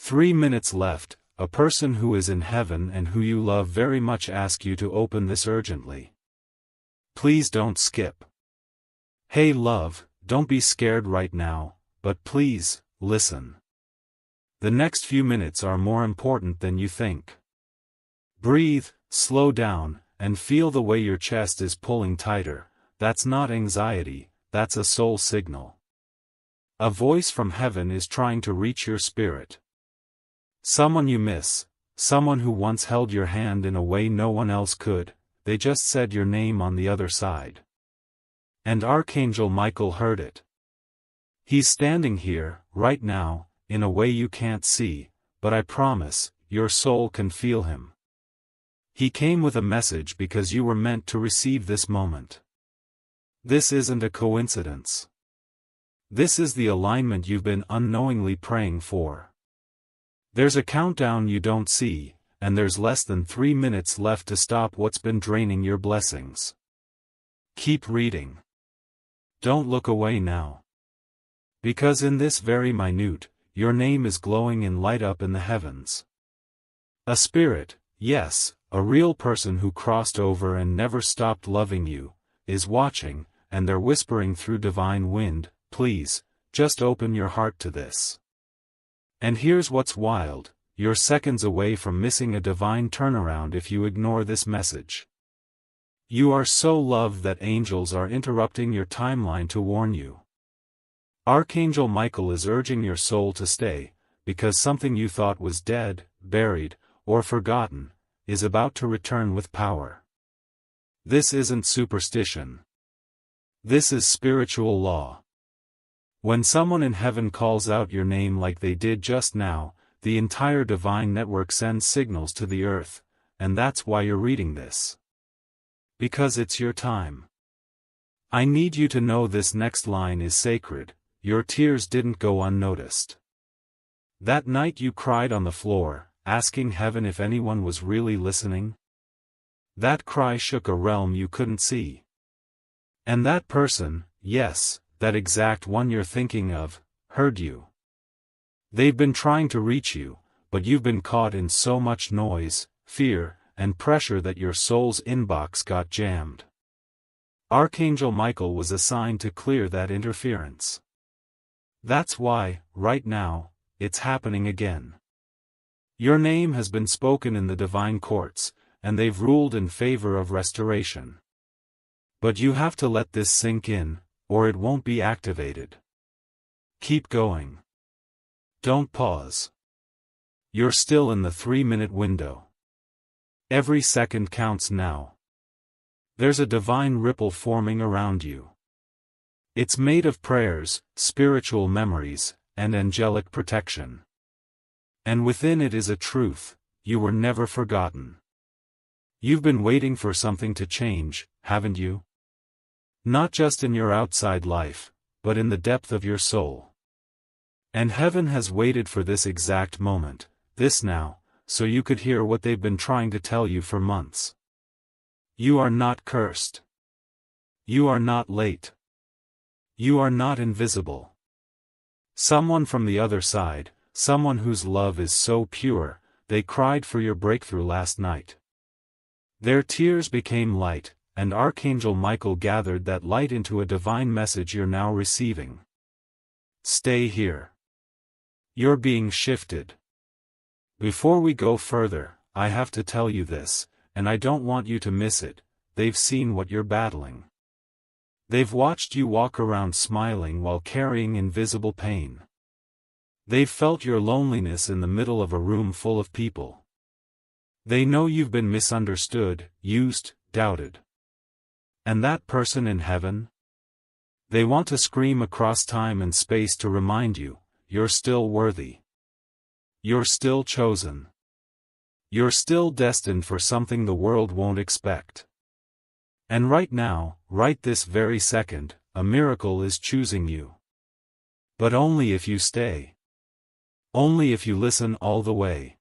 3 minutes left. A person who is in heaven and who you love very much asks you to open this urgently. Please don't skip. Hey love, don't be scared right now, but please, listen. The next few minutes are more important than you think. Breathe, slow down, and feel the way your chest is pulling tighter. That's not anxiety, that's a soul signal. A voice from heaven is trying to reach your spirit. Someone you miss, someone who once held your hand in a way no one else could, they just said your name on the other side. And Archangel Michael heard it. He's standing here, right now, in a way you can't see, but I promise, your soul can feel him. He came with a message because you were meant to receive this moment. This isn't a coincidence. This is the alignment you've been unknowingly praying for. There's a countdown you don't see, and there's less than 3 minutes left to stop what's been draining your blessings. Keep reading. Don't look away now. Because in this very minute, your name is glowing in light up in the heavens. A spirit, yes, a real person who crossed over and never stopped loving you, is watching, and they're whispering through divine wind, please, just open your heart to this. And here's what's wild, you're seconds away from missing a divine turnaround if you ignore this message. You are so loved that angels are interrupting your timeline to warn you. Archangel Michael is urging your soul to stay, because something you thought was dead, buried, or forgotten, is about to return with power. This isn't superstition. This is spiritual law. When someone in heaven calls out your name like they did just now, the entire divine network sends signals to the earth, and that's why you're reading this. Because it's your time. I need you to know this next line is sacred. Your tears didn't go unnoticed. That night you cried on the floor, asking heaven if anyone was really listening. That cry shook a realm you couldn't see. And that person, yes, that exact one you're thinking of, heard you. They've been trying to reach you, but you've been caught in so much noise, fear, and pressure that your soul's inbox got jammed. Archangel Michael was assigned to clear that interference. That's why, right now, it's happening again. Your name has been spoken in the divine courts, and they've ruled in favor of restoration. But you have to let this sink in, or it won't be activated. Keep going. Don't pause. You're still in the 3-minute window. Every second counts now. There's a divine ripple forming around you. It's made of prayers, spiritual memories, and angelic protection. And within it is a truth: you were never forgotten. You've been waiting for something to change, haven't you? Not just in your outside life, but in the depth of your soul. And heaven has waited for this exact moment, this now, so you could hear what they've been trying to tell you for months. You are not cursed. You are not late. You are not invisible. Someone from the other side, someone whose love is so pure, they cried for your breakthrough last night. Their tears became light, and Archangel Michael gathered that light into a divine message you're now receiving. Stay here. You're being shifted. Before we go further, I have to tell you this, and I don't want you to miss it: they've seen what you're battling. They've watched you walk around smiling while carrying invisible pain. They've felt your loneliness in the middle of a room full of people. They know you've been misunderstood, used, doubted. And that person in heaven? They want to scream across time and space to remind you, you're still worthy. You're still chosen. You're still destined for something the world won't expect. And right now, right this very second, a miracle is choosing you. But only if you stay. Only if you listen all the way.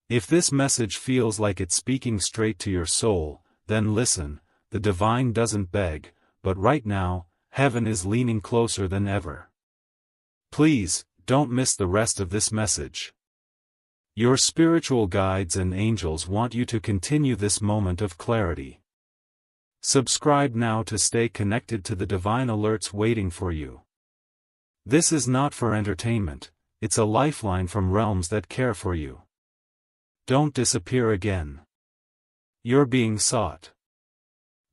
If this message feels like it's speaking straight to your soul, then listen. The divine doesn't beg, but right now, heaven is leaning closer than ever. Please, don't miss the rest of this message. Your spiritual guides and angels want you to continue this moment of clarity. Subscribe now to stay connected to the divine alerts waiting for you. This is not for entertainment, it's a lifeline from realms that care for you. Don't disappear again. You're being sought.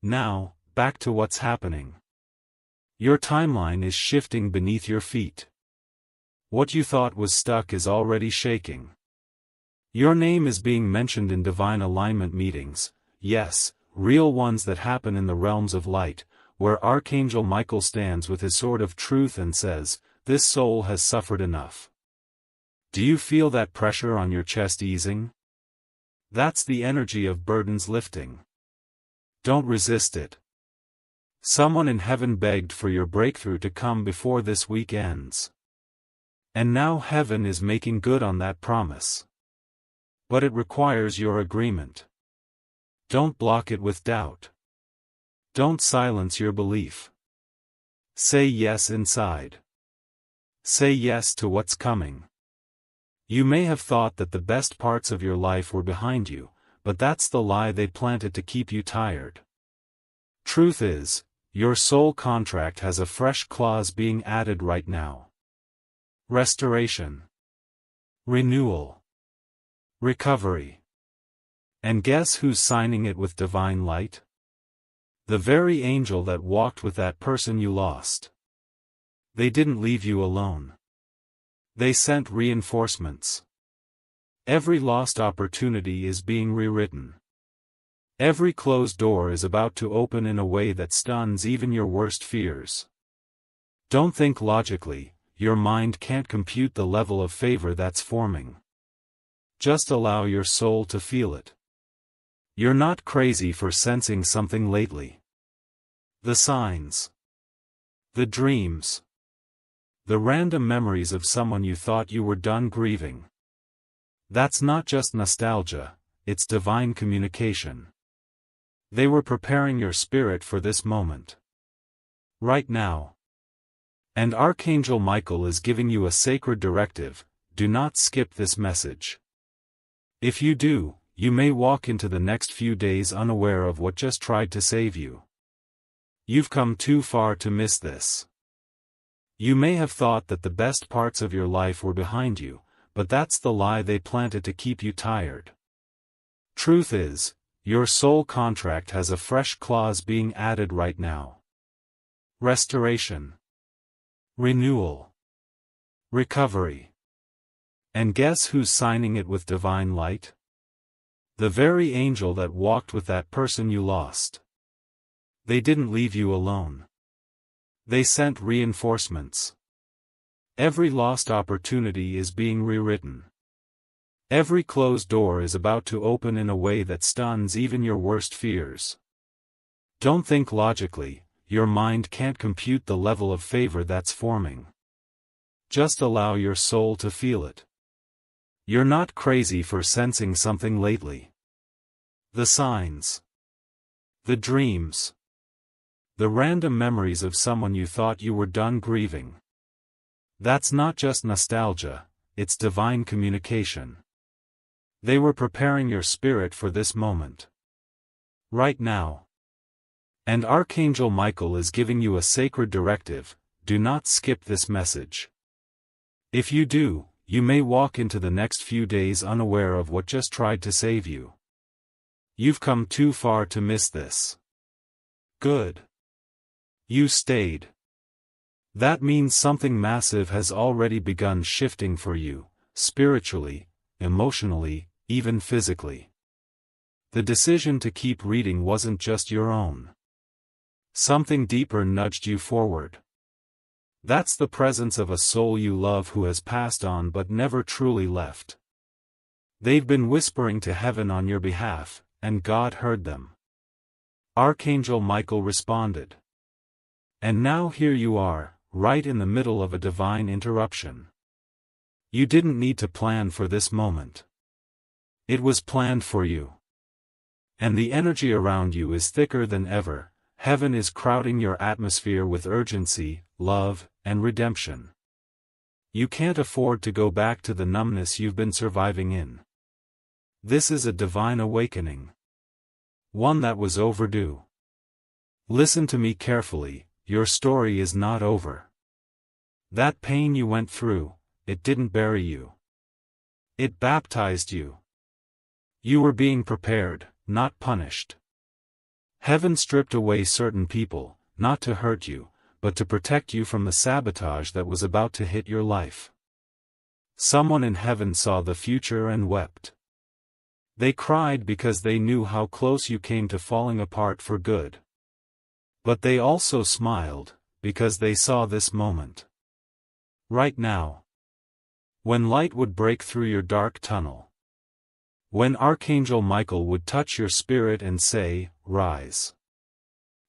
Now, back to what's happening. Your timeline is shifting beneath your feet. What you thought was stuck is already shaking. Your name is being mentioned in divine alignment meetings, yes, real ones that happen in the realms of light, where Archangel Michael stands with his sword of truth and says, "This soul has suffered enough." Do you feel that pressure on your chest easing? That's the energy of burdens lifting. Don't resist it. Someone in heaven begged for your breakthrough to come before this week ends. And now heaven is making good on that promise. But it requires your agreement. Don't block it with doubt. Don't silence your belief. Say yes inside. Say yes to what's coming. You may have thought that the best parts of your life were behind you, but that's the lie they planted to keep you tired. Truth is, your soul contract has a fresh clause being added right now. Restoration. Renewal. Recovery. And guess who's signing it with divine light? The very angel that walked with that person you lost. They didn't leave you alone. They sent reinforcements. Every lost opportunity is being rewritten. Every closed door is about to open in a way that stuns even your worst fears. Don't think logically, your mind can't compute the level of favor that's forming. Just allow your soul to feel it. You're not crazy for sensing something lately. The signs. The dreams. The random memories of someone you thought you were done grieving. That's not just nostalgia, it's divine communication. They were preparing your spirit for this moment. Right now. And Archangel Michael is giving you a sacred directive: do not skip this message. If you do, you may walk into the next few days unaware of what just tried to save you. You've come too far to miss this. You may have thought that the best parts of your life were behind you, but that's the lie they planted to keep you tired. Truth is, your soul contract has a fresh clause being added right now. Restoration. Renewal. Recovery. And guess who's signing it with divine light? The very angel that walked with that person you lost. They didn't leave you alone. They sent reinforcements. Every lost opportunity is being rewritten. Every closed door is about to open in a way that stuns even your worst fears. Don't think logically, your mind can't compute the level of favor that's forming. Just allow your soul to feel it. You're not crazy for sensing something lately. The signs. The dreams. The random memories of someone you thought you were done grieving. That's not just nostalgia, it's divine communication. They were preparing your spirit for this moment. Right now. And Archangel Michael is giving you a sacred directive: do not skip this message. If you do, you may walk into the next few days unaware of what just tried to save you. You've come too far to miss this. Good. You stayed. That means something massive has already begun shifting for you, spiritually, emotionally, even physically. The decision to keep reading wasn't just your own. Something deeper nudged you forward. That's the presence of a soul you love who has passed on but never truly left. They've been whispering to heaven on your behalf, and God heard them. Archangel Michael responded. And now here you are, right in the middle of a divine interruption. You didn't need to plan for this moment. It was planned for you. And the energy around you is thicker than ever. Heaven is crowding your atmosphere with urgency, love, and redemption. You can't afford to go back to the numbness you've been surviving in. This is a divine awakening. One that was overdue. Listen to me carefully, your story is not over. That pain you went through, it didn't bury you. It baptized you. You were being prepared, not punished. Heaven stripped away certain people, not to hurt you, but to protect you from the sabotage that was about to hit your life. Someone in heaven saw the future and wept. They cried because they knew how close you came to falling apart for good. But they also smiled, because they saw this moment. Right now. When light would break through your dark tunnel. When Archangel Michael would touch your spirit and say, "Rise."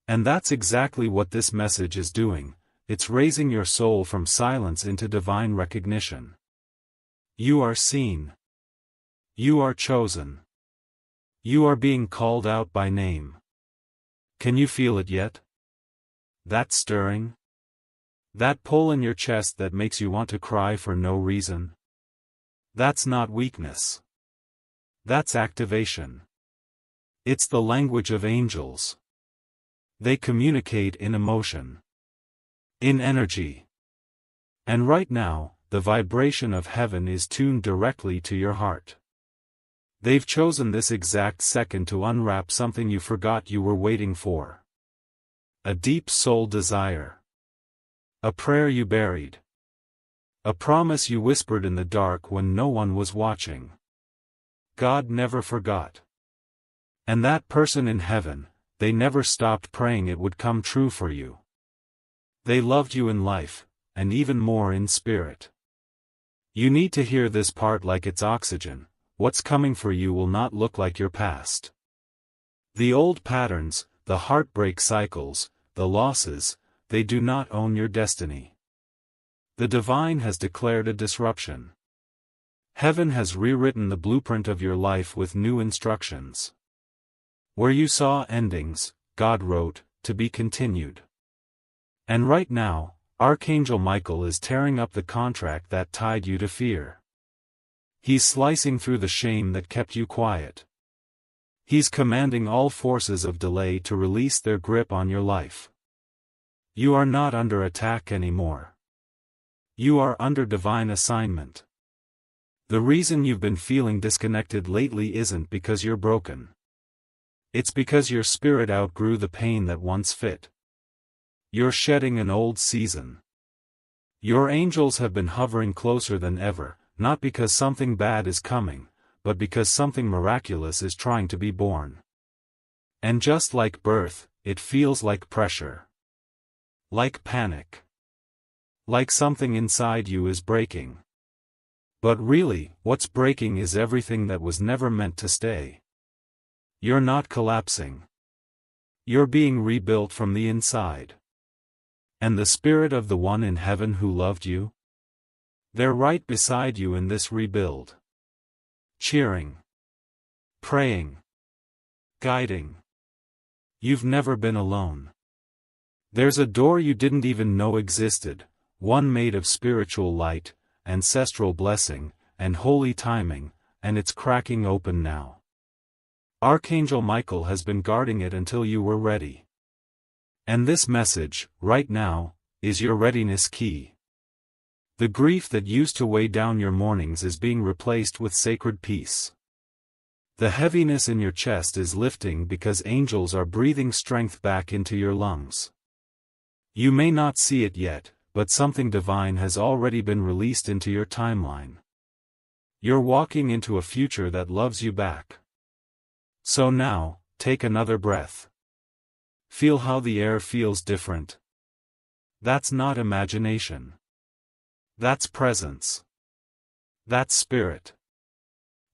And that's exactly what this message is doing, it's raising your soul from silence into divine recognition. You are seen. You are chosen. You are being called out by name. Can you feel it yet? That stirring? That pull in your chest that makes you want to cry for no reason? That's not weakness. That's activation. It's the language of angels. They communicate in emotion. In energy. And right now, the vibration of heaven is tuned directly to your heart. They've chosen this exact second to unwrap something you forgot you were waiting for. A deep soul desire. A prayer you buried. A promise you whispered in the dark when no one was watching. God never forgot. And that person in heaven, they never stopped praying it would come true for you. They loved you in life, and even more in spirit. You need to hear this part like it's oxygen. What's coming for you will not look like your past. The old patterns, the heartbreak cycles, the losses, they do not own your destiny. The divine has declared a disruption. Heaven has rewritten the blueprint of your life with new instructions. Where you saw endings, God wrote, to be continued. And right now, Archangel Michael is tearing up the contract that tied you to fear. He's slicing through the shame that kept you quiet. He's commanding all forces of delay to release their grip on your life. You are not under attack anymore. You are under divine assignment. The reason you've been feeling disconnected lately isn't because you're broken. It's because your spirit outgrew the pain that once fit. You're shedding an old season. Your angels have been hovering closer than ever, not because something bad is coming, but because something miraculous is trying to be born. And just like birth, it feels like pressure. Like panic. Like something inside you is breaking. But really, what's breaking is everything that was never meant to stay. You're not collapsing. You're being rebuilt from the inside. And the spirit of the one in heaven who loved you? They're right beside you in this rebuild. Cheering. Praying. Guiding. You've never been alone. There's a door you didn't even know existed, one made of spiritual light, ancestral blessing, and holy timing, and it's cracking open now. Archangel Michael has been guarding it until you were ready. And this message, right now, is your readiness key. The grief that used to weigh down your mornings is being replaced with sacred peace. The heaviness in your chest is lifting because angels are breathing strength back into your lungs. You may not see it yet, but something divine has already been released into your timeline. You're walking into a future that loves you back. So now, take another breath. Feel how the air feels different. That's not imagination. That's presence. That's spirit.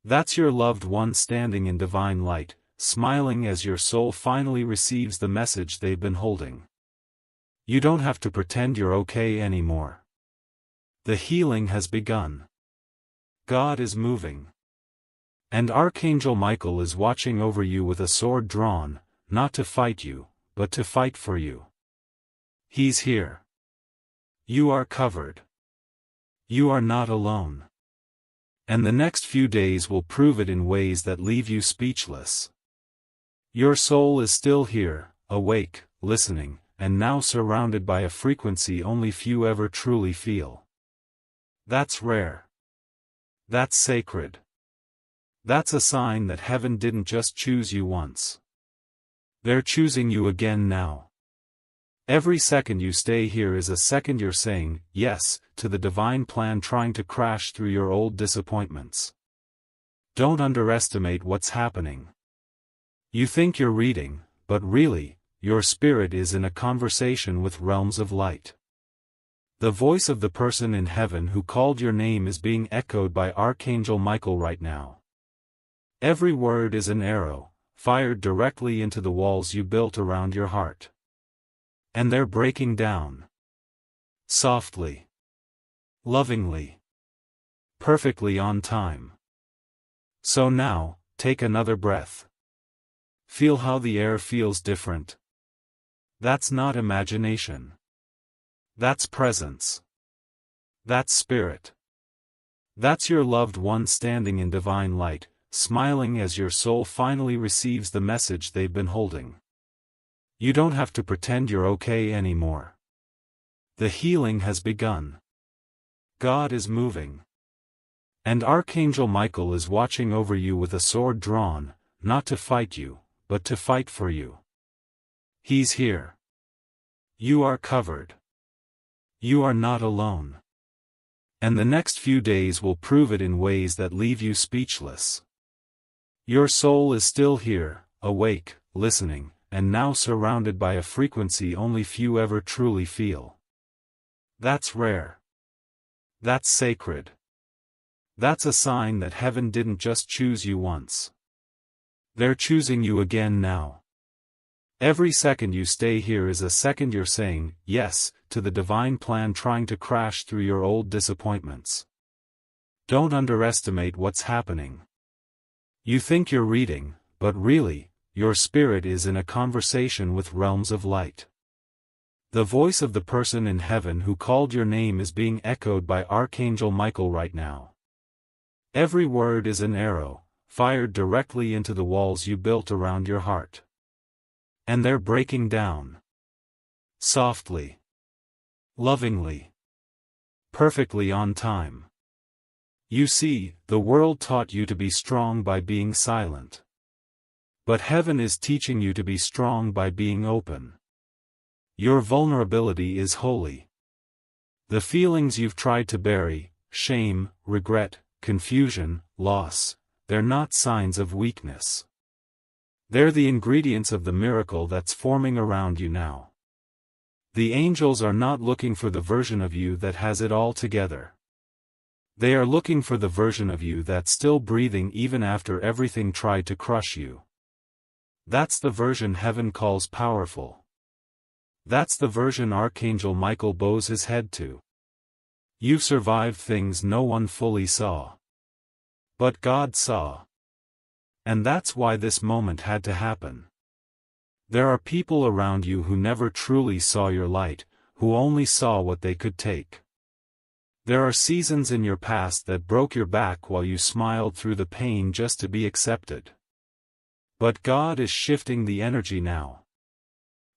That's your loved one standing in divine light, smiling as your soul finally receives the message they've been holding. You don't have to pretend you're okay anymore. The healing has begun. God is moving. And Archangel Michael is watching over you with a sword drawn, not to fight you, but to fight for you. He's here. You are covered. You are not alone. And the next few days will prove it in ways that leave you speechless. Your soul is still here, awake, listening, and now surrounded by a frequency only few ever truly feel. That's rare. That's sacred. That's a sign that heaven didn't just choose you once. They're choosing you again now. Every second you stay here is a second you're saying yes to the divine plan trying to crash through your old disappointments. Don't underestimate what's happening. You think you're reading, but really, your spirit is in a conversation with realms of light. The voice of the person in heaven who called your name is being echoed by Archangel Michael right now. Every word is an arrow, fired directly into the walls you built around your heart. And they're breaking down. Softly. Lovingly. Perfectly on time. So now, take another breath. Feel how the air feels different. That's not imagination. That's presence. That's spirit. That's your loved one standing in divine light, smiling as your soul finally receives the message they've been holding. You don't have to pretend you're okay anymore. The healing has begun. God is moving. And Archangel Michael is watching over you with a sword drawn, not to fight you, but to fight for you. He's here. You are covered. You are not alone. And the next few days will prove it in ways that leave you speechless. Your soul is still here, awake, listening, and now surrounded by a frequency only few ever truly feel. That's rare. That's sacred. That's a sign that heaven didn't just choose you once. They're choosing you again now. Every second you stay here is a second you're saying yes to the divine plan trying to crash through your old disappointments. Don't underestimate what's happening. You think you're reading, but really, your spirit is in a conversation with realms of light. The voice of the person in heaven who called your name is being echoed by Archangel Michael right now. Every word is an arrow, fired directly into the walls you built around your heart. And they're breaking down. Softly. Lovingly. Perfectly on time. You see, the world taught you to be strong by being silent. But heaven is teaching you to be strong by being open. Your vulnerability is holy. The feelings you've tried to bury, shame, regret, confusion, loss, they're not signs of weakness. They're the ingredients of the miracle that's forming around you now. The angels are not looking for the version of you that has it all together. They are looking for the version of you that's still breathing even after everything tried to crush you. That's the version heaven calls powerful. That's the version Archangel Michael bows his head to. You've survived things no one fully saw. But God saw. And that's why this moment had to happen. There are people around you who never truly saw your light, who only saw what they could take. There are seasons in your past that broke your back while you smiled through the pain just to be accepted. But God is shifting the energy now.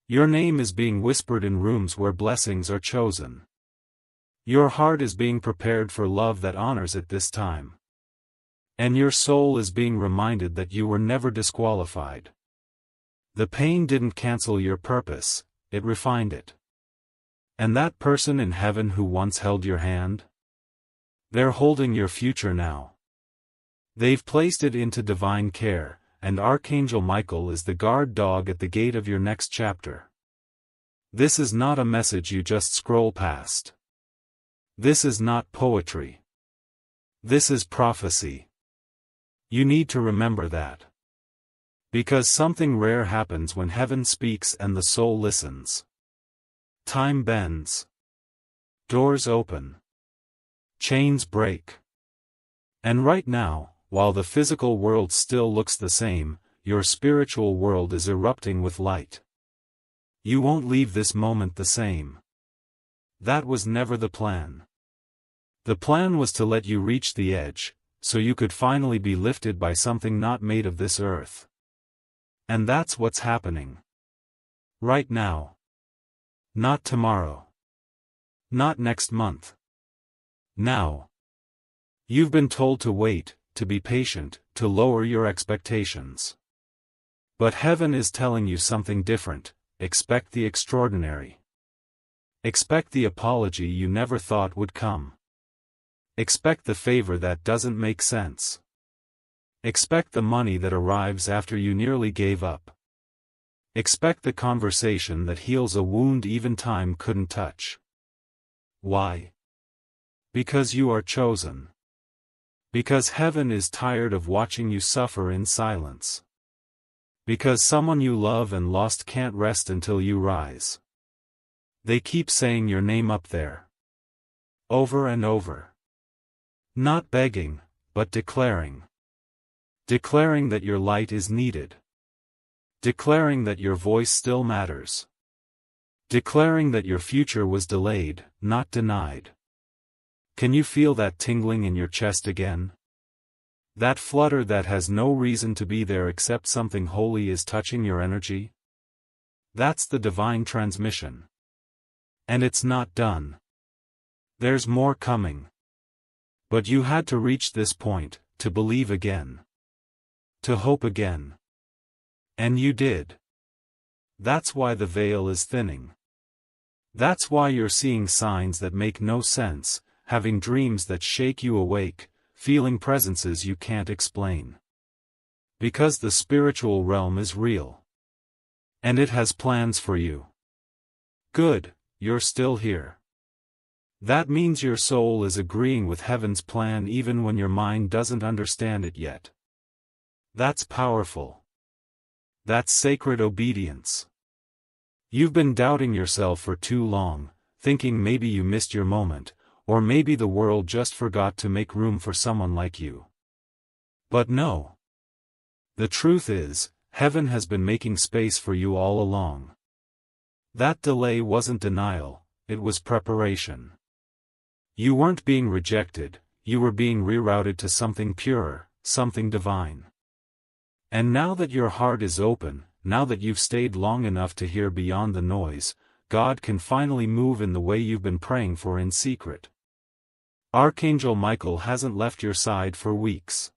Your name is being whispered in rooms where blessings are chosen. Your heart is being prepared for love that honors it this time. And your soul is being reminded that you were never disqualified. The pain didn't cancel your purpose, it refined it. And that person in heaven who once held your hand? They're holding your future now. They've placed it into divine care, and Archangel Michael is the guard dog at the gate of your next chapter. This is not a message you just scroll past. This is not poetry. This is prophecy. You need to remember that. Because something rare happens when heaven speaks and the soul listens. Time bends. Doors open. Chains break. And right now, while the physical world still looks the same, your spiritual world is erupting with light. You won't leave this moment the same. That was never the plan. The plan was to let you reach the edge, so you could finally be lifted by something not made of this earth. And that's what's happening. Right now. Not tomorrow. Not next month. Now. You've been told to wait, to be patient, to lower your expectations. But heaven is telling you something different. Expect the extraordinary. Expect the apology you never thought would come. Expect the favor that doesn't make sense. Expect the money that arrives after you nearly gave up. Expect the conversation that heals a wound even time couldn't touch. Why? Because you are chosen. Because heaven is tired of watching you suffer in silence. Because someone you love and lost can't rest until you rise. They keep saying your name up there. Over and over. Not begging, but declaring. Declaring that your light is needed. Declaring that your voice still matters. Declaring that your future was delayed, not denied. Can you feel that tingling in your chest again? That flutter that has no reason to be there except something holy is touching your energy? That's the divine transmission. And it's not done. There's more coming. But you had to reach this point, to believe again. To hope again. And you did. That's why the veil is thinning. That's why you're seeing signs that make no sense, having dreams that shake you awake, feeling presences you can't explain. Because the spiritual realm is real. And it has plans for you. Good, you're still here. That means your soul is agreeing with heaven's plan even when your mind doesn't understand it yet. That's powerful. That's sacred obedience. You've been doubting yourself for too long, thinking maybe you missed your moment, or maybe the world just forgot to make room for someone like you. But no. The truth is, heaven has been making space for you all along. That delay wasn't denial, it was preparation. You weren't being rejected, you were being rerouted to something purer, something divine. And now that your heart is open, now that you've stayed long enough to hear beyond the noise, God can finally move in the way you've been praying for in secret. Archangel Michael hasn't left your side for weeks.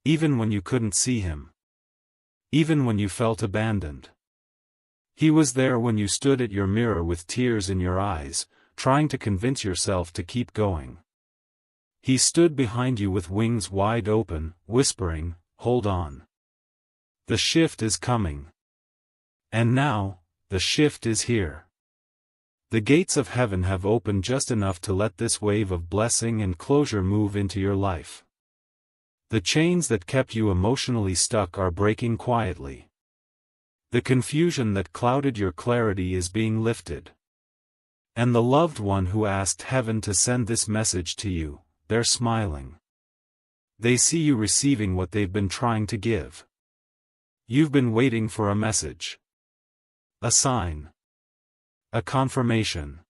Even when you couldn't see him. Even when you felt abandoned. He was there when you stood at your mirror with tears in your eyes, trying to convince yourself to keep going. He stood behind you with wings wide open, whispering, "Hold on. The shift is coming." And now, the shift is here. The gates of heaven have opened just enough to let this wave of blessing and closure move into your life. The chains that kept you emotionally stuck are breaking quietly. The confusion that clouded your clarity is being lifted. And the loved one who asked heaven to send this message to you, they're smiling. They see you receiving what they've been trying to give. You've been waiting for a message. A sign. A confirmation.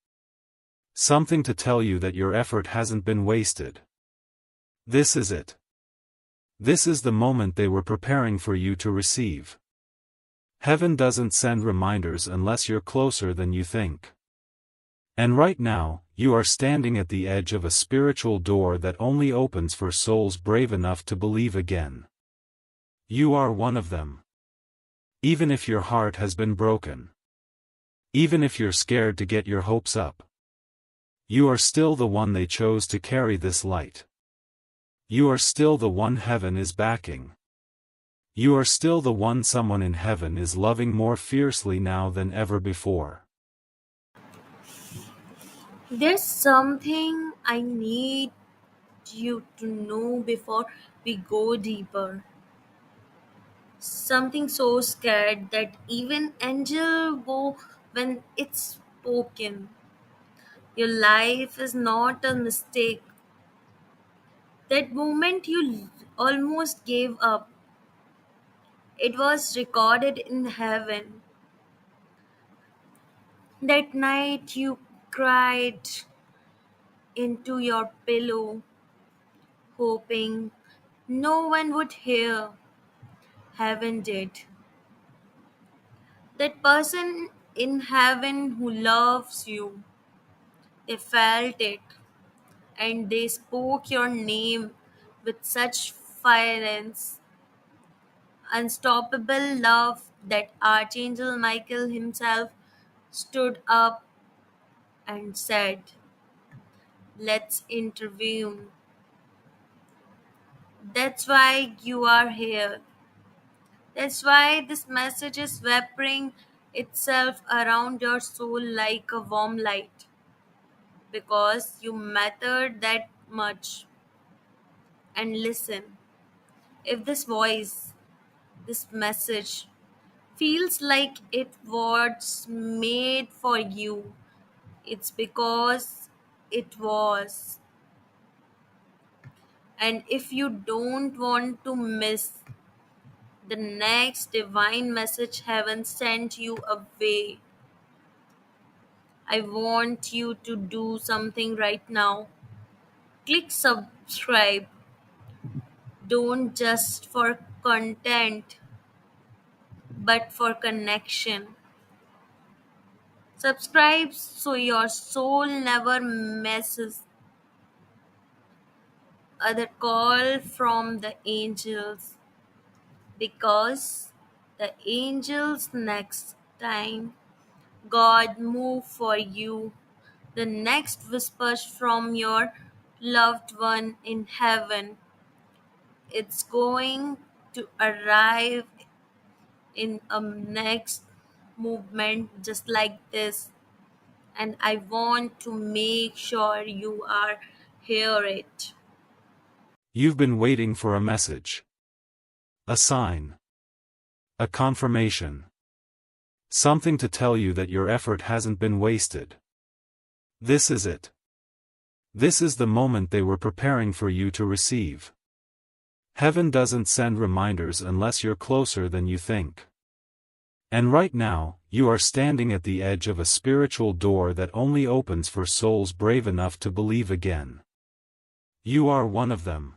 Something to tell you that your effort hasn't been wasted. This is it. This is the moment they were preparing for you to receive. Heaven doesn't send reminders unless you're closer than you think. And right now, you are standing at the edge of a spiritual door that only opens for souls brave enough to believe again. You are one of them. Even if your heart has been broken. Even if you're scared to get your hopes up. You are still the one they chose to carry this light. You are still the one heaven is backing. You are still the one someone in heaven is loving more fiercely now than ever before. There's something I need you to know before we go deeper. Something so scared that even angel go when it's spoken. Your life is not a mistake. That moment you almost gave up, it was recorded in heaven. That night you cried, into your pillow, hoping no one would hear. Heaven did. That person in heaven who loves you, they felt it and they spoke your name with such fire and unstoppable love that Archangel Michael himself stood up and said, "Let's intervene." That's why you are here. That's why this message is wrapping itself around your soul like a warm light. Because you mattered that much. And listen, if this voice, this message, feels like it was made for you, it's because it was. And if you don't want to miss the next divine message heaven sent you away, I want you to do something right now. Click subscribe. Don't just for content, but for connection. Subscribe so your soul never misses other call from the angels, because the angels next time God move for you, the next whispers from your loved one in heaven, it's going to arrive in a next movement just like this, and I want to make sure you are hear it. You've been waiting for a message. A sign. A confirmation. Something to tell you that your effort hasn't been wasted. This is it. This is the moment they were preparing for you to receive. Heaven doesn't send reminders unless you're closer than you think. And right now, you are standing at the edge of a spiritual door that only opens for souls brave enough to believe again. You are one of them.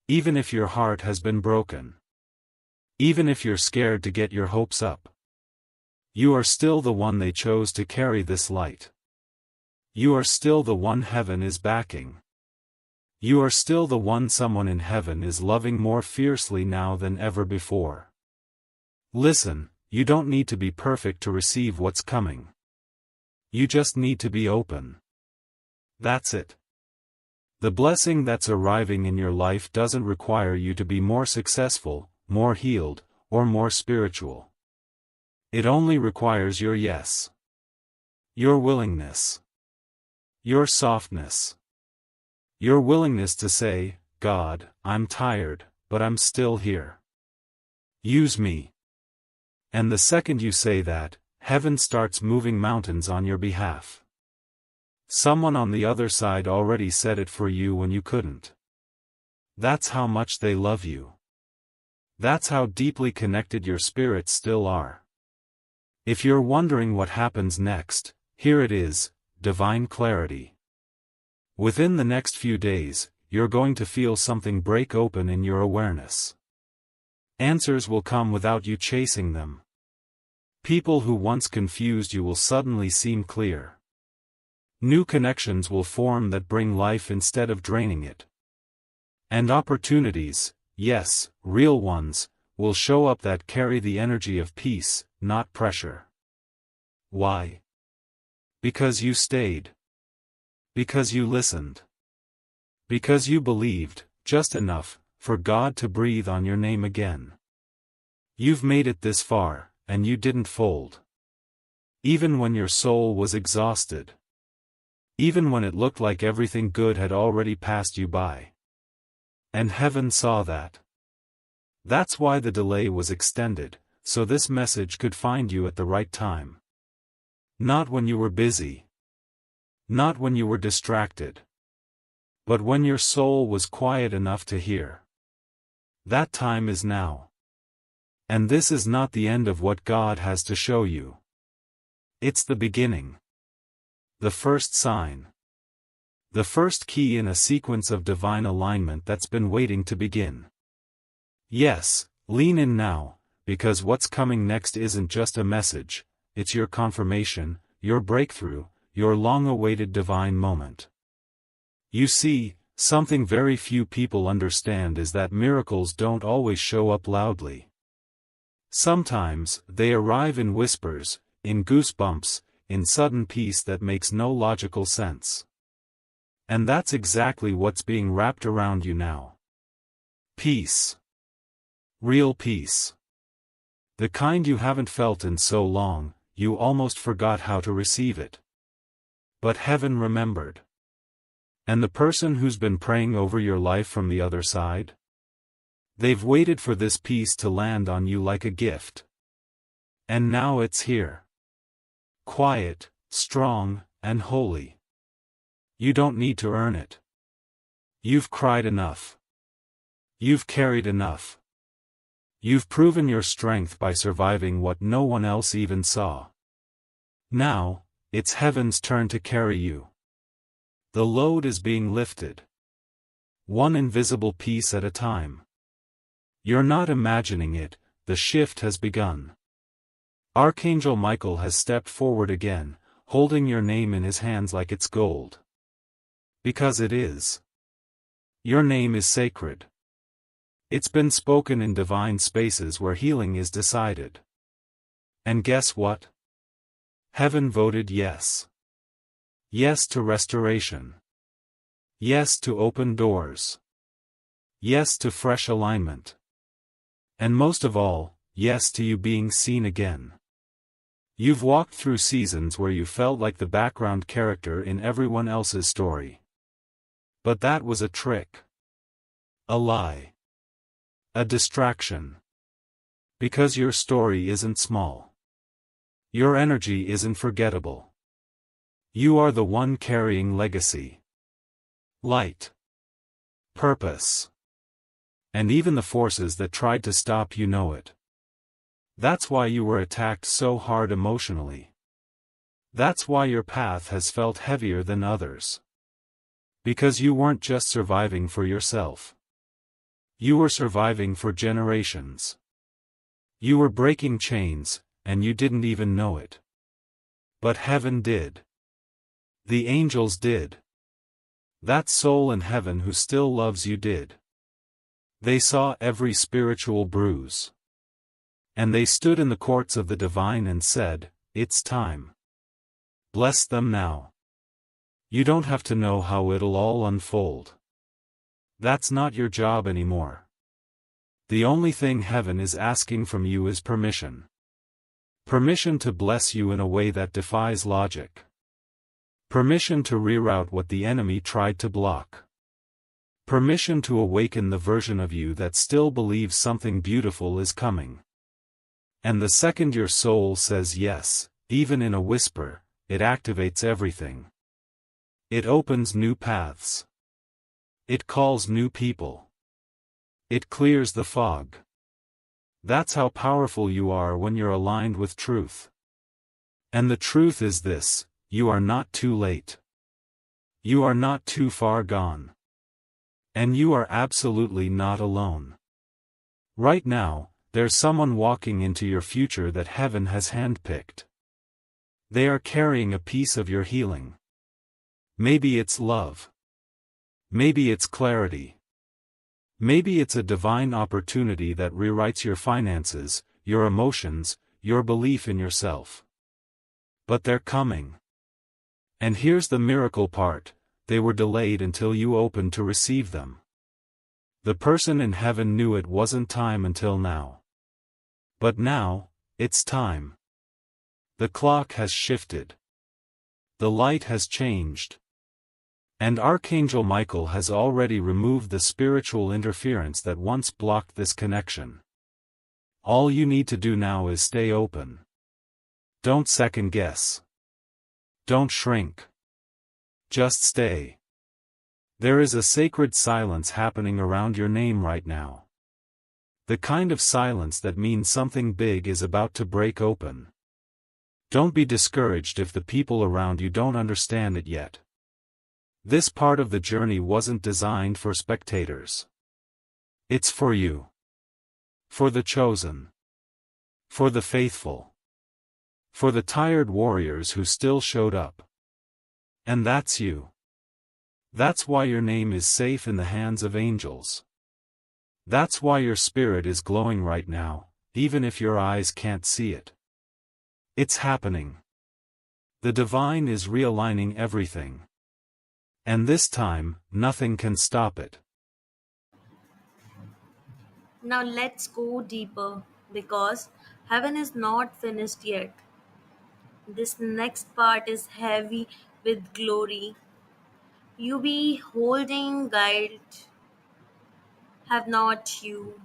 Even if your heart has been broken. Even if you're scared to get your hopes up. You are still the one they chose to carry this light. You are still the one heaven is backing. You are still the one someone in heaven is loving more fiercely now than ever before. Listen, you don't need to be perfect to receive what's coming. You just need to be open. That's it. The blessing that's arriving in your life doesn't require you to be more successful, more healed, or more spiritual. It only requires your yes. Your willingness. Your softness. Your willingness to say, God, I'm tired, but I'm still here. Use me. And the second you say that, heaven starts moving mountains on your behalf. Someone on the other side already said it for you when you couldn't. That's how much they love you. That's how deeply connected your spirits still are. If you're wondering what happens next, here it is, divine clarity. Within the next few days, you're going to feel something break open in your awareness. Answers will come without you chasing them. People who once confused you will suddenly seem clear. New connections will form that bring life instead of draining it. And opportunities, yes, real ones, will show up that carry the energy of peace, not pressure. Why? Because you stayed. Because you listened. Because you believed, just enough, for God to breathe on your name again. You've made it this far, and you didn't fold. Even when your soul was exhausted. Even when it looked like everything good had already passed you by. And heaven saw that. That's why the delay was extended, so this message could find you at the right time. Not when you were busy. Not when you were distracted. But when your soul was quiet enough to hear. That time is now. And this is not the end of what God has to show you. It's the beginning. The first sign. The first key in a sequence of divine alignment that's been waiting to begin. Yes, lean in now, because what's coming next isn't just a message, it's your confirmation, your breakthrough, your long-awaited divine moment. You see, something very few people understand is that miracles don't always show up loudly. Sometimes, they arrive in whispers, in goosebumps, in sudden peace that makes no logical sense. And that's exactly what's being wrapped around you now. Peace. Real peace. The kind you haven't felt in so long, you almost forgot how to receive it. But heaven remembered. And the person who's been praying over your life from the other side? They've waited for this peace to land on you like a gift. And now it's here. Quiet, strong, and holy. You don't need to earn it. You've cried enough. You've carried enough. You've proven your strength by surviving what no one else even saw. Now, it's heaven's turn to carry you. The load is being lifted. One invisible piece at a time. You're not imagining it, the shift has begun. Archangel Michael has stepped forward again, holding your name in his hands like it's gold. Because it is. Your name is sacred. It's been spoken in divine spaces where healing is decided. And guess what? Heaven voted yes. Yes to restoration. Yes to open doors. Yes to fresh alignment. And most of all, yes to you being seen again. You've walked through seasons where you felt like the background character in everyone else's story. But that was a trick. A lie. A distraction. Because your story isn't small. Your energy isn't forgettable. You are the one carrying legacy. Light. Purpose. And even the forces that tried to stop you know it. That's why you were attacked so hard emotionally. That's why your path has felt heavier than others. Because you weren't just surviving for yourself. You were surviving for generations. You were breaking chains, and you didn't even know it. But heaven did. The angels did. That soul in heaven who still loves you did. They saw every spiritual bruise. And they stood in the courts of the divine and said, "It's time. Bless them now. You don't have to know how it'll all unfold. That's not your job anymore. The only thing heaven is asking from you is permission. Permission to bless you in a way that defies logic. Permission to reroute what the enemy tried to block. Permission to awaken the version of you that still believes something beautiful is coming. And the second your soul says yes, even in a whisper, it activates everything. It opens new paths. It calls new people. It clears the fog. That's how powerful you are when you're aligned with truth. And the truth is this: you are not too late. You are not too far gone. And you are absolutely not alone. Right now, there's someone walking into your future that heaven has handpicked. They are carrying a piece of your healing. Maybe it's love. Maybe it's clarity. Maybe it's a divine opportunity that rewrites your finances, your emotions, your belief in yourself. But they're coming. And here's the miracle part: they were delayed until you opened to receive them. The person in heaven knew it wasn't time until now. But now, it's time. The clock has shifted. The light has changed. And Archangel Michael has already removed the spiritual interference that once blocked this connection. All you need to do now is stay open. Don't second guess. Don't shrink. Just stay. There is a sacred silence happening around your name right now. The kind of silence that means something big is about to break open. Don't be discouraged if the people around you don't understand it yet. This part of the journey wasn't designed for spectators. It's for you. For the chosen. For the faithful. For the tired warriors who still showed up. And that's you. That's why your name is safe in the hands of angels. That's why your spirit is glowing right now, even if your eyes can't see it. It's happening. The divine is realigning everything. And this time, nothing can stop it. Now let's go deeper because heaven is not finished yet. This next part is heavy with glory. You be holding guilt, have not you?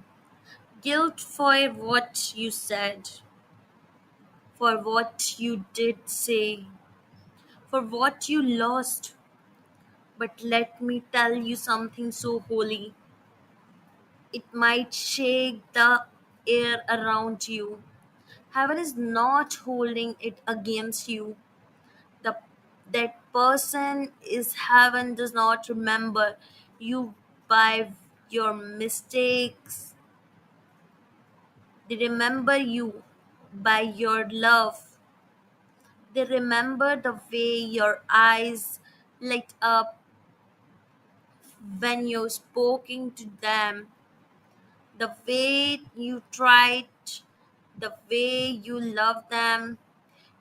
Guilt for what you said, for what you did say, for what you lost. But let me tell you something so holy. It might shake the air around you. Heaven is not holding it against you. The that person is heaven does not remember you by your mistakes. They remember you by your love. They remember the way your eyes lit up when you're speaking to them, the way you tried, the way you loved them,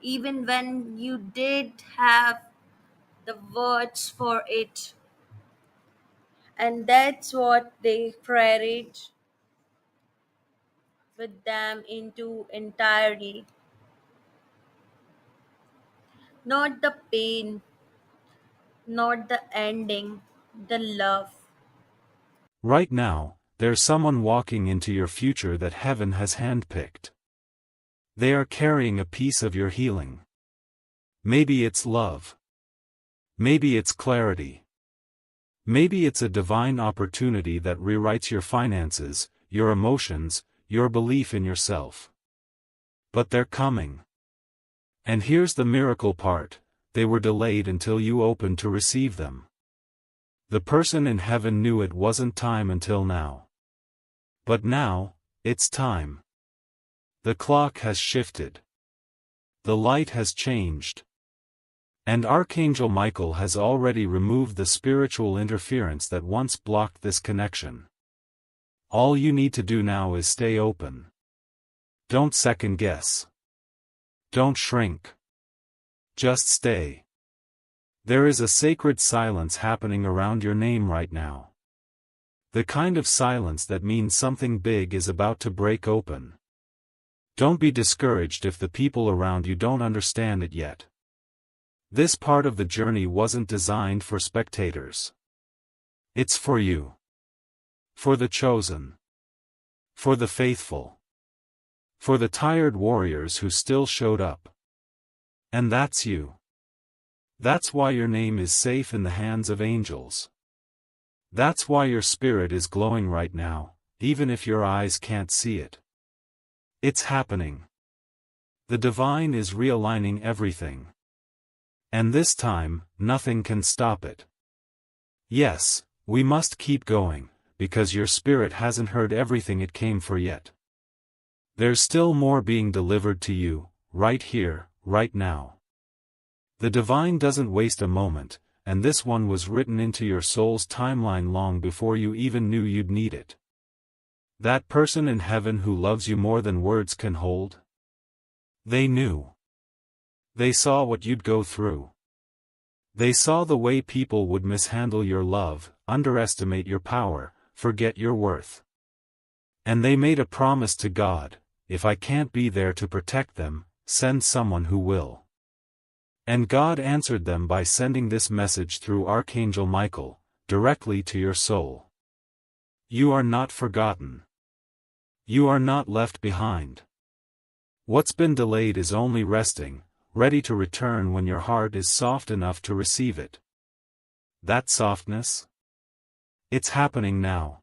even when you did have the words for it. And that's what they carried with them into entirely. Not the pain, not the ending, the love. Right now, there's someone walking into your future that heaven has handpicked. They are carrying a piece of your healing. Maybe it's love. Maybe it's clarity. Maybe it's a divine opportunity that rewrites your finances, your emotions, your belief in yourself. But they're coming. And here's the miracle part, they were delayed until you opened to receive them. The person in heaven knew it wasn't time until now. But now, it's time. The clock has shifted. The light has changed. And Archangel Michael has already removed the spiritual interference that once blocked this connection. All you need to do now is stay open. Don't second guess. Don't shrink. Just stay. There is a sacred silence happening around your name right now. The kind of silence that means something big is about to break open. Don't be discouraged if the people around you don't understand it yet. This part of the journey wasn't designed for spectators. It's for you. For the chosen. For the faithful. For the tired warriors who still showed up. And that's you. That's why your name is safe in the hands of angels. That's why your spirit is glowing right now, even if your eyes can't see it. It's happening. The divine is realigning everything. And this time, nothing can stop it. Yes, we must keep going, because your spirit hasn't heard everything it came for yet. There's still more being delivered to you, right here, right now. The divine doesn't waste a moment, and this one was written into your soul's timeline long before you even knew you'd need it. That person in heaven who loves you more than words can hold? They knew. They saw what you'd go through. They saw the way people would mishandle your love, underestimate your power, forget your worth. And they made a promise to God, if I can't be there to protect them, send someone who will. And God answered them by sending this message through Archangel Michael, directly to your soul. You are not forgotten. You are not left behind. What's been delayed is only resting, ready to return when your heart is soft enough to receive it. That softness? It's happening now.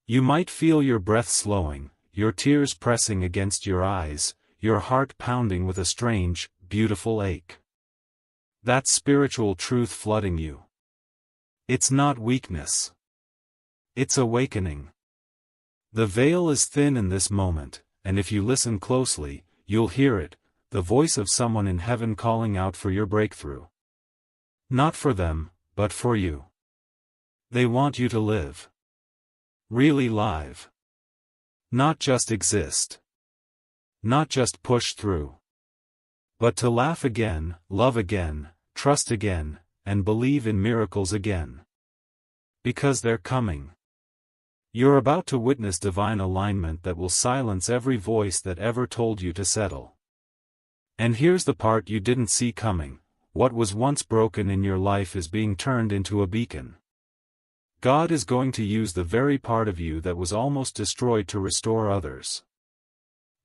You might feel your breath slowing, your tears pressing against your eyes, your heart pounding with a strange, beautiful ache. That's spiritual truth flooding you. It's not weakness. It's awakening. The veil is thin in this moment, and if you listen closely, you'll hear it, the voice of someone in heaven calling out for your breakthrough. Not for them, but for you. They want you to live. Really live. Not just exist. Not just push through. But to laugh again, love again, trust again, and believe in miracles again. Because they're coming. You're about to witness divine alignment that will silence every voice that ever told you to settle. And here's the part you didn't see coming: what was once broken in your life is being turned into a beacon. God is going to use the very part of you that was almost destroyed to restore others.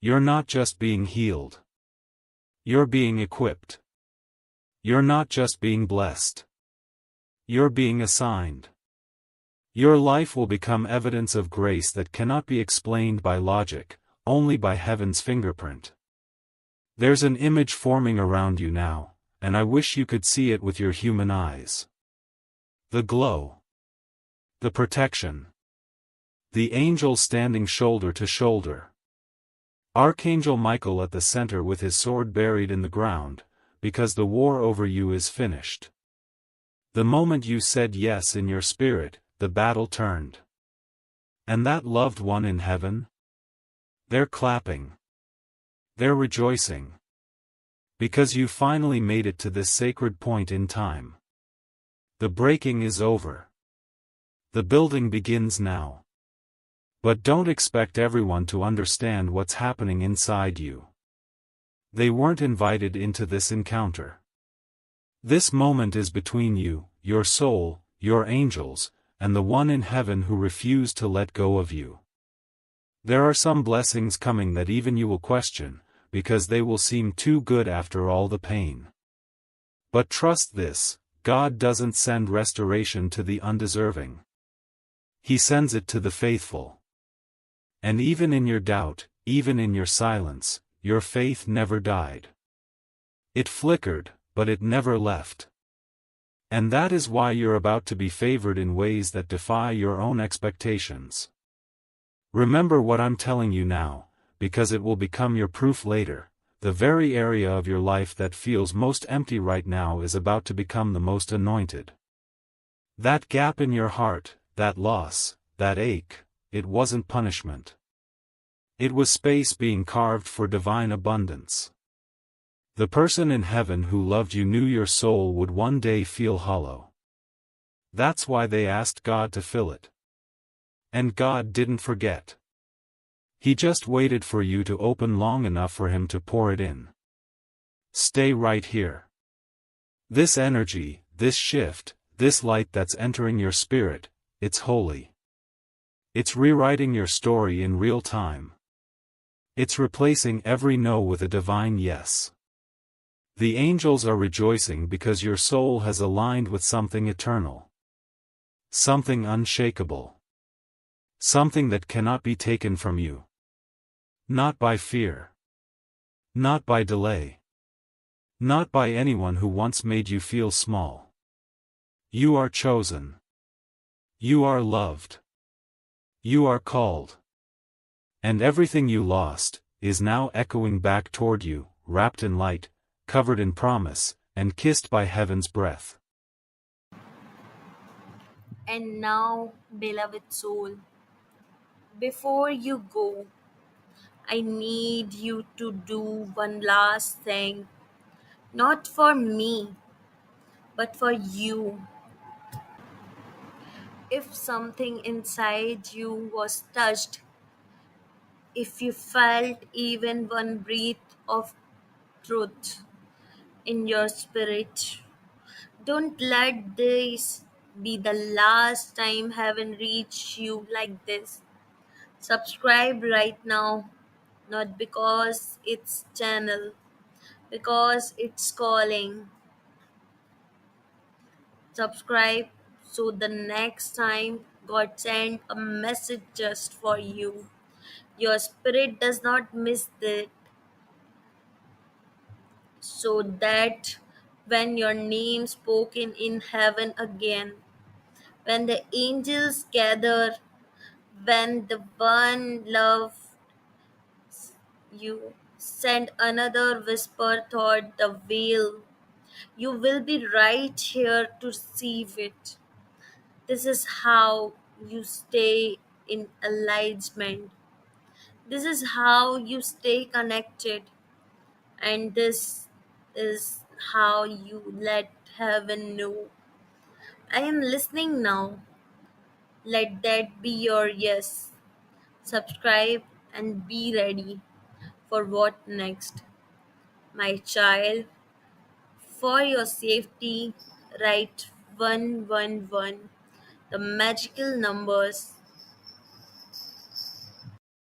You're not just being healed. You're being equipped. You're not just being blessed. You're being assigned. Your life will become evidence of grace that cannot be explained by logic, only by heaven's fingerprint. There's an image forming around you now, and I wish you could see it with your human eyes. The glow. The protection. The angels standing shoulder to shoulder. Archangel Michael at the center with his sword buried in the ground, because the war over you is finished. The moment you said yes in your spirit, the battle turned. And that loved one in heaven? They're clapping. They're rejoicing. Because you finally made it to this sacred point in time. The breaking is over. The building begins now. But don't expect everyone to understand what's happening inside you. They weren't invited into this encounter. This moment is between you, your soul, your angels, and the one in heaven who refused to let go of you. There are some blessings coming that even you will question, because they will seem too good after all the pain. But trust this: God doesn't send restoration to the undeserving. He sends it to the faithful. And even in your doubt, even in your silence, your faith never died. It flickered, but it never left. And that is why you're about to be favored in ways that defy your own expectations. Remember what I'm telling you now, because it will become your proof later. The very area of your life that feels most empty right now is about to become the most anointed. That gap in your heart, that loss, that ache, it wasn't punishment. It was space being carved for divine abundance. The person in heaven who loved you knew your soul would one day feel hollow. That's why they asked God to fill it. And God didn't forget. He just waited for you to open long enough for him to pour it in. Stay right here. This energy, this shift, this light that's entering your spirit, it's holy. It's rewriting your story in real time. It's replacing every no with a divine yes. The angels are rejoicing because your soul has aligned with something eternal. Something unshakable. Something that cannot be taken from you. Not by fear. Not by delay. Not by anyone who once made you feel small. You are chosen. You are loved. You are called. And everything you lost is now echoing back toward you, wrapped in light, covered in promise, and kissed by heaven's breath. And now, beloved soul, before you go, I need you to do one last thing, not for me, but for you. If something inside you was touched, if you felt even one breath of truth in your spirit, don't let this be the last time heaven reach you like this. Subscribe right now, not because it's channel, because it's calling. Subscribe so the next time God send a message just for you, your spirit does not miss it, so that when your name spoken in heaven again, When the angels gather, when the one love you send another whisper thought the veil, you will be right here to receive it. This is how you stay in alignment. This is how you stay connected. And this is how you let heaven know. I am listening now. Let that be your yes. Subscribe and be ready for what next. My child, for your safety, write 111, the magical numbers